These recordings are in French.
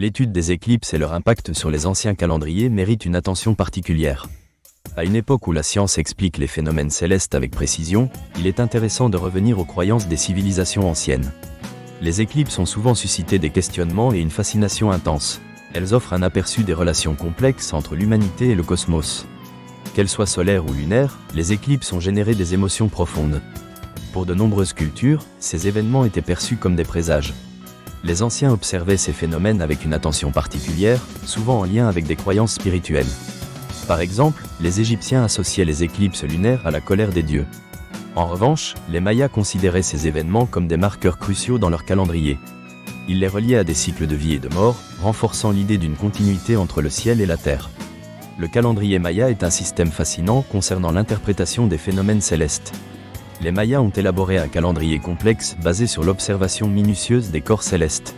L'étude des éclipses et leur impact sur les anciens calendriers mérite une attention particulière. À une époque où la science explique les phénomènes célestes avec précision, il est intéressant de revenir aux croyances des civilisations anciennes. Les éclipses ont souvent suscité des questionnements et une fascination intense. Elles offrent un aperçu des relations complexes entre l'humanité et le cosmos. Qu'elles soient solaires ou lunaires, les éclipses ont généré des émotions profondes. Pour de nombreuses cultures, ces événements étaient perçus comme des présages. Les anciens observaient ces phénomènes avec une attention particulière, souvent en lien avec des croyances spirituelles. Par exemple, les Égyptiens associaient les éclipses lunaires à la colère des dieux. En revanche, les Mayas considéraient ces événements comme des marqueurs cruciaux dans leur calendrier. Ils les reliaient à des cycles de vie et de mort, renforçant l'idée d'une continuité entre le ciel et la terre. Le calendrier Maya est un système fascinant concernant l'interprétation des phénomènes célestes. Les Mayas ont élaboré un calendrier complexe basé sur l'observation minutieuse des corps célestes.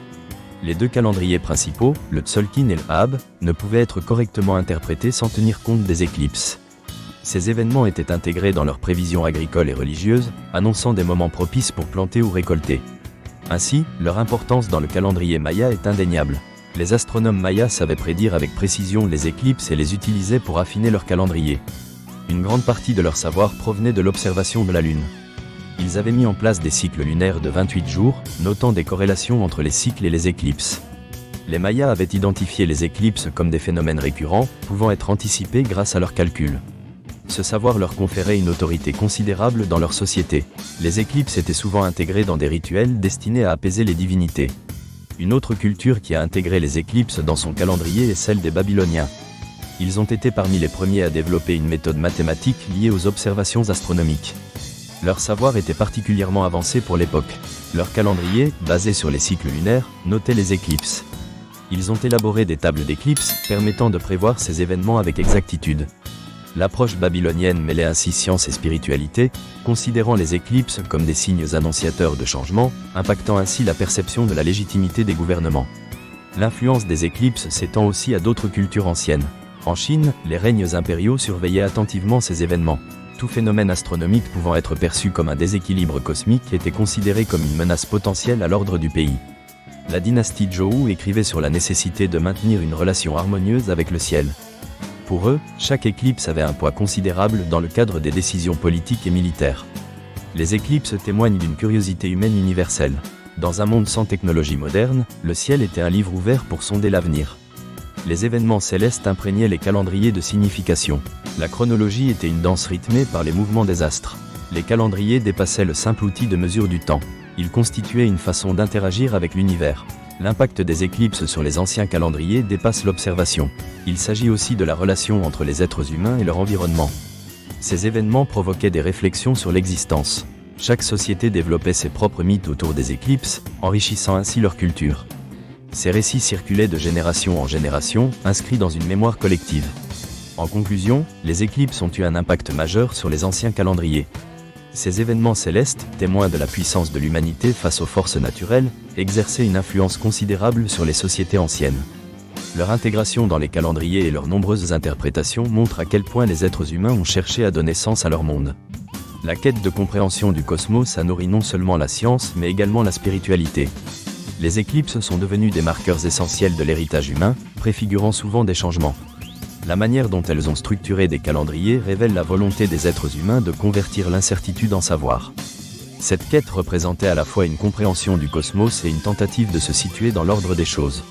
Les deux calendriers principaux, le Tzolk'in et le Ahab, ne pouvaient être correctement interprétés sans tenir compte des éclipses. Ces événements étaient intégrés dans leurs prévisions agricoles et religieuses, annonçant des moments propices pour planter ou récolter. Ainsi, leur importance dans le calendrier Maya est indéniable. Les astronomes mayas savaient prédire avec précision les éclipses et les utilisaient pour affiner leur calendrier. Une grande partie de leur savoir provenait de l'observation de la Lune. Ils avaient mis en place des cycles lunaires de 28 jours, notant des corrélations entre les cycles et les éclipses. Les Mayas avaient identifié les éclipses comme des phénomènes récurrents, pouvant être anticipés grâce à leurs calculs. Ce savoir leur conférait une autorité considérable dans leur société. Les éclipses étaient souvent intégrées dans des rituels destinés à apaiser les divinités. Une autre culture qui a intégré les éclipses dans son calendrier est celle des Babyloniens. Ils ont été parmi les premiers à développer une méthode mathématique liée aux observations astronomiques. Leur savoir était particulièrement avancé pour l'époque. Leur calendrier, basé sur les cycles lunaires, notait les éclipses. Ils ont élaboré des tables d'éclipses, permettant de prévoir ces événements avec exactitude. L'approche babylonienne mêlait ainsi science et spiritualité, considérant les éclipses comme des signes annonciateurs de changement, impactant ainsi la perception de la légitimité des gouvernements. L'influence des éclipses s'étend aussi à d'autres cultures anciennes. En Chine, les règnes impériaux surveillaient attentivement ces événements. Tout phénomène astronomique pouvant être perçu comme un déséquilibre cosmique était considéré comme une menace potentielle à l'ordre du pays. La dynastie Zhou écrivait sur la nécessité de maintenir une relation harmonieuse avec le ciel. Pour eux, chaque éclipse avait un poids considérable dans le cadre des décisions politiques et militaires. Les éclipses témoignent d'une curiosité humaine universelle. Dans un monde sans technologie moderne, le ciel était un livre ouvert pour sonder l'avenir. Les événements célestes imprégnaient les calendriers de signification. La chronologie était une danse rythmée par les mouvements des astres. Les calendriers dépassaient le simple outil de mesure du temps. Ils constituaient une façon d'interagir avec l'univers. L'impact des éclipses sur les anciens calendriers dépasse l'observation. Il s'agit aussi de la relation entre les êtres humains et leur environnement. Ces événements provoquaient des réflexions sur l'existence. Chaque société développait ses propres mythes autour des éclipses, enrichissant ainsi leur culture. Ces récits circulaient de génération en génération, inscrits dans une mémoire collective. En conclusion, les éclipses ont eu un impact majeur sur les anciens calendriers. Ces événements célestes, témoins de la puissance de l'humanité face aux forces naturelles, exerçaient une influence considérable sur les sociétés anciennes. Leur intégration dans les calendriers et leurs nombreuses interprétations montrent à quel point les êtres humains ont cherché à donner sens à leur monde. La quête de compréhension du cosmos a nourri non seulement la science mais également la spiritualité. Les éclipses sont devenues des marqueurs essentiels de l'héritage humain, préfigurant souvent des changements. La manière dont elles ont structuré des calendriers révèle la volonté des êtres humains de convertir l'incertitude en savoir. Cette quête représentait à la fois une compréhension du cosmos et une tentative de se situer dans l'ordre des choses.